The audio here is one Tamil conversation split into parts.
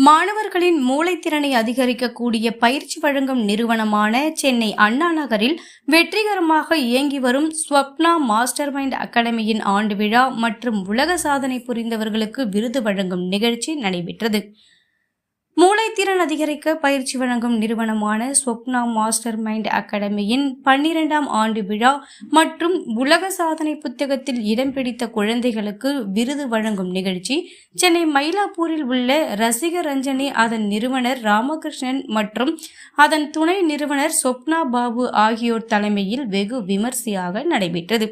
மாணவர்களின் மூளைத்திறனை அதிகரிக்கக்கூடிய பயிற்சி வழங்கும் நிறுவனமான சென்னை அண்ணா நகரில் வெற்றிகரமாக இயங்கி வரும் ஸ்வப்னா மாஸ்டர் மைண்ட் அகாடமியின் ஆண்டு விழா மற்றும் உலக சாதனை புரிந்தவர்களுக்கு விருது வழங்கும் நிகழ்ச்சி நடைபெற்றது. மூளைத்திறன் அதிகரிக்க பயிற்சி வழங்கும் நிறுவனமான ஸ்வப்னா மாஸ்டர் மைண்ட் அகாடமியின் 12ஆம் ஆண்டு விழா மற்றும் உலக சாதனை புத்தகத்தில் இடம் பிடித்த குழந்தைகளுக்கு விருது வழங்கும் நிகழ்ச்சி சென்னை மயிலாப்பூரில் உள்ள ரசிக ரஞ்சனி அதன் நிறுவனர் ராமகிருஷ்ணன் மற்றும் அதன் துணை நிறுவனர் ஸ்வப்னா பாபு ஆகியோர் தலைமையில் வெகு விமர்சையாக நடைபெற்றது.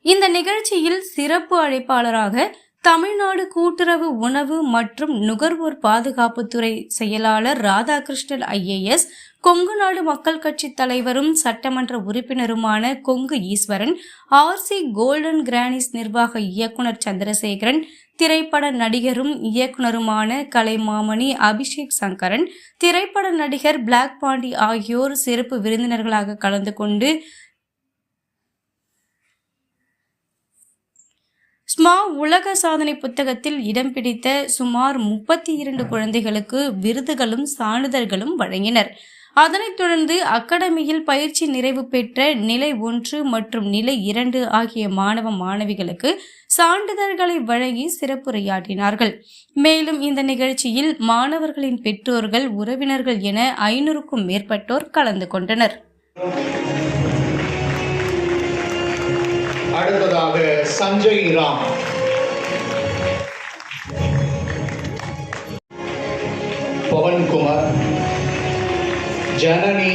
இந்த நிகழ்ச்சியில் சிறப்பு அழைப்பாளராக தமிழ்நாடு கூட்டுறவு உணவு மற்றும் நுகர்வோர் பாதுகாப்புத்துறை செயலாளர் ராதாகிருஷ்ணன் IAS, கொங்கு நாடு மக்கள் கட்சி தலைவரும் சட்டமன்ற உறுப்பினருமான கொங்கு ஈஸ்வரன், RC கோல்டன் கிரானிஸ் நிர்வாக இயக்குனர் சந்திரசேகரன், திரைப்பட நடிகரும் இயக்குனருமான கலைமாமணி அபிஷேக் சங்கரன், திரைப்பட நடிகர் பிளாக் பாண்டி ஆகியோர் சிறப்பு விருந்தினர்களாக கலந்து கொண்டு ஸ்மா உலக சாதனை புத்தகத்தில் இடம் பிடித்த சுமார் 32 குழந்தைகளுக்கு விருதுகளும் சான்றிதழ்களும் வழங்கினர். அதனைத் தொடர்ந்து அகாடமியில் பயிற்சி நிறைவு பெற்ற நிலை 1 மற்றும் நிலை 2 ஆகிய மாணவ மாணவிகளுக்கு சான்றிதழ்களை வழங்கி சிறப்புரையாற்றினார்கள். மேலும் இந்த நிகழ்ச்சியில் மாணவர்களின் பெற்றோர்கள், உறவினர்கள் என 500க்கும் மேற்பட்டோர் கலந்து கொண்டனர். அடுத்ததாக சஞ்சய் ராம், பவன்குமார், ஜனனி,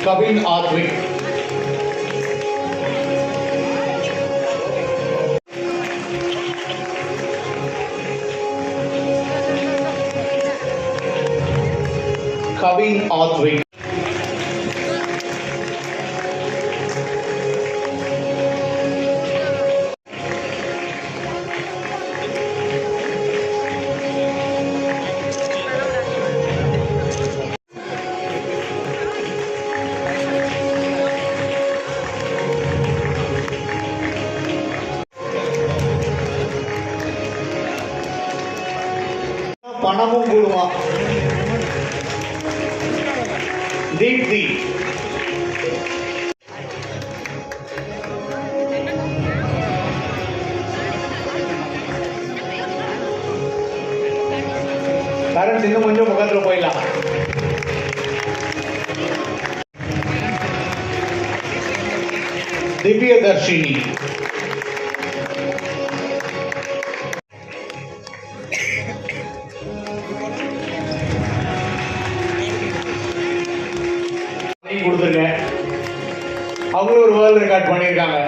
கவின் ஆத்விக், கவின் ஆத்விக், பணமும் கூடுமா, தீப்தி, கரண்ட் இன்னும் கொஞ்சம் பக்கத்துல போயிடலாம். திவ்ய தர்ஷினி, கொடுத்துருங்க. அவங்களும் ஒரு வேர்ல்ட் ரெக்கார்ட் பண்ணியிருக்காங்க.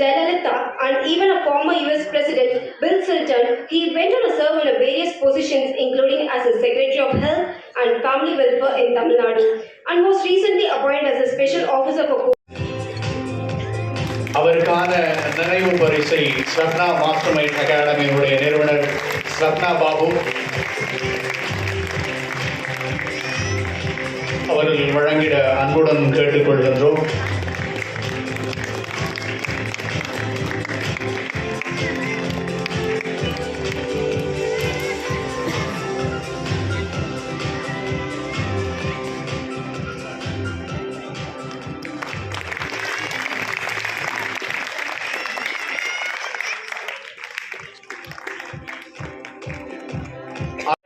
Jayalalitha and even a former US President Bill Clinton, he went on to serve in various positions including as a Secretary of Health and Family Welfare in Tamil Nadu and was recently appointed as a Special Officer for அவருக்கான நினைவு பரிசை ஸ்வப்னா மாஸ்டர் மைண்ட் அகாடமியினுடைய நிறுவனர் ஸ்வப்னா பாபு அவர்கள் வழங்கிட அன்புடன் கேட்டுக்கொள்கின்றோம்.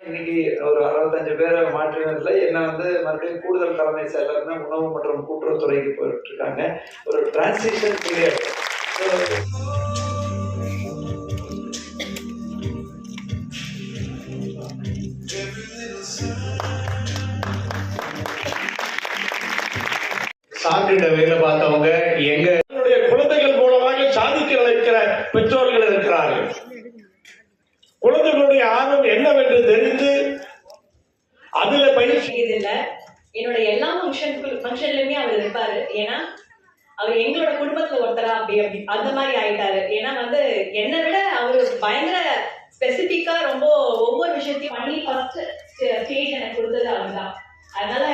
இன்னைக்கு ஒரு 65 பேரை மாற்றினதுல என்ன மறுபடியும் கூடுதல் தலைமை செயலர்னா உணவு மற்றும் கூட்டுறவுத்துறைக்கு போயிட்டு இருக்காங்க. ஒரு டிரான்சிஷன் பீரியட். சான்றிட வேலை பார்த்தவங்க எங்களுடைய குழந்தைகள் மூலமாக சாதிக்க நினைக்கிற பெற்றோர்கள் இருக்கிறார்கள். குழந்தைகளுடைய ஆர்வம் என்னவென்று இல்ல, என்னோட எல்லா ஃபங்க்ஷன்லயுமே அவர் இருப்பாரு. ஏன்னா அவர் எங்களோட குடும்பத்துல ஒருத்தரா அப்படி அந்த மாதிரி ஆயிட்டாரு. ஏன்னா வந்து என்னை விட அவரு பயங்கர ஸ்பெசிபிக்கா ரொம்ப ஒவ்வொரு விஷயத்தையும் பண்ணி ஃபர்ஸ்ட் ஸ்டேஜ் எனக்கு கொடுத்தது அவர் தான். அதனால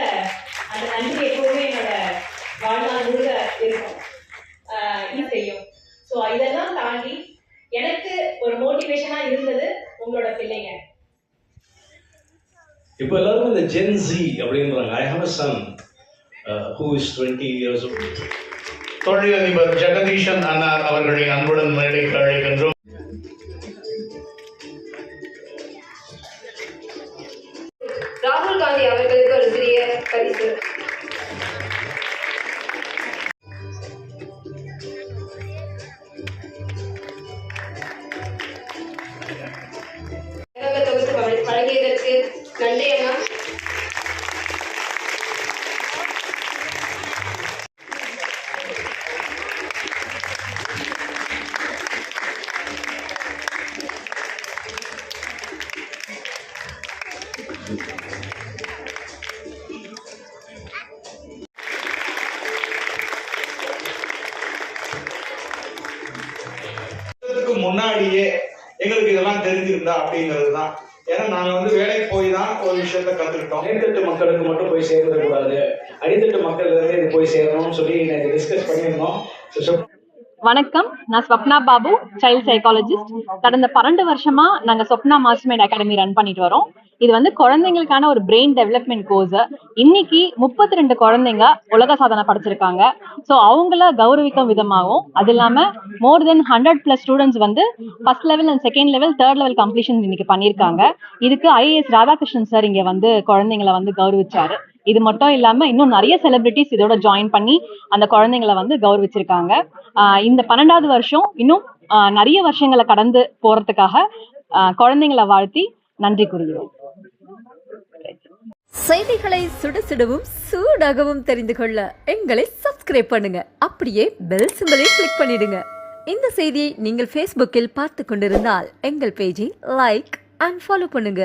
அந்த நன்றி எப்பவுமே என்னோட வாழ்நாள் முழுக்க இருக்கும். இது செய்யும். ஸோ இதெல்லாம் தாண்டி எனக்கு ஒரு மோட்டிவேஷனா இருந்தது உங்களோட பிள்ளைங்க. இப்போ எல்லாரும் இந்த ஜென் ஜி அப்படின்றாங்க. I have a Sun who is 20 years old. தொழிலதிபர் ஜெகதீஷன் அன்னார் அவர்களை அன்புடன் மேடைக்கு அழைக்கின்றோம். ராகுல் காந்தி அவர்களுக்கு ஒரு சிறிய பரிசு. தொகுத்து வழங்கியதற்கு நன்றி அண்ணா. முன்னாடியே எங்களுக்கு இதெல்லாம் தெரிஞ்சிருந்தா அப்படிங்கிறது தான். ஏன்னா நாங்க வந்து வேலைக்கு போய் தான் ஒரு விஷயத்த கத்துக்கிட்டோம். அடித்தட்டு மக்களுக்கு மட்டும் போய் சேர்ந்துடக்கூடாது, அடித்தட்டு மக்கள் இருந்து இது போய் சேரணும்னு சொல்லி நாங்கள் டிஸ்கஸ் பண்ணியிருந்தோம். வணக்கம், நான் ஸ்வப்னா பாபு, சைல்ட் சைக்காலஜிஸ்ட். கடந்த 12 வருஷமா நாங்க ஸ்வப்னா மாஸ்டர்மைண்ட் அகாடமி ரன் பண்ணிட்டு வரோம். இது வந்து குழந்தைங்களுக்கான ஒரு பிரெயின் டெவலப்மெண்ட் கோர்ஸ். இன்னைக்கு 32 குழந்தைங்க உலக சாதனை படைச்சிருக்காங்க. ஸோ அவங்கள கௌரவிக்கும் விதமாகவும், அது இல்லாம மோர் தென் 100+ ஸ்டூடெண்ட்ஸ் வந்து first level and second level, third level completion இன்னைக்கு பண்ணியிருக்காங்க. இதுக்கு ஐஏஎஸ் ராதாகிருஷ்ணன் சார் இங்க வந்து குழந்தைங்களை வந்து கௌரவிச்சாரு. இது மட்டும் இல்லாம இன்னும் நிறைய செலிபிரிட்டிஸ் இதோட ஜாயின் பண்ணி அந்த குழந்தைங்களை வந்து கௌரவிச்சிருக்காங்க. இந்த 12வது வருஷம் இன்னும் நிறைய வருஷங்களை கடந்து போறதுக்காக குழந்தைங்களை வாழ்த்தி நன்றி கூறுகிறோம். செய்திகளை சுடசுடவும் சூடாகவும் தெரிந்து கொள்ள எங்களை சப்ஸ்கிரைப் பண்ணுங்க. அப்படியே பெல் சிம்பலை கிளிக் பண்ணிடுங்க. இந்த செய்தியை நீங்கள் Facebookல் பார்த்து கொண்டிருந்தால் எங்கள் பேஜை லைக் அண்ட் ஃபாலோ பண்ணுங்க.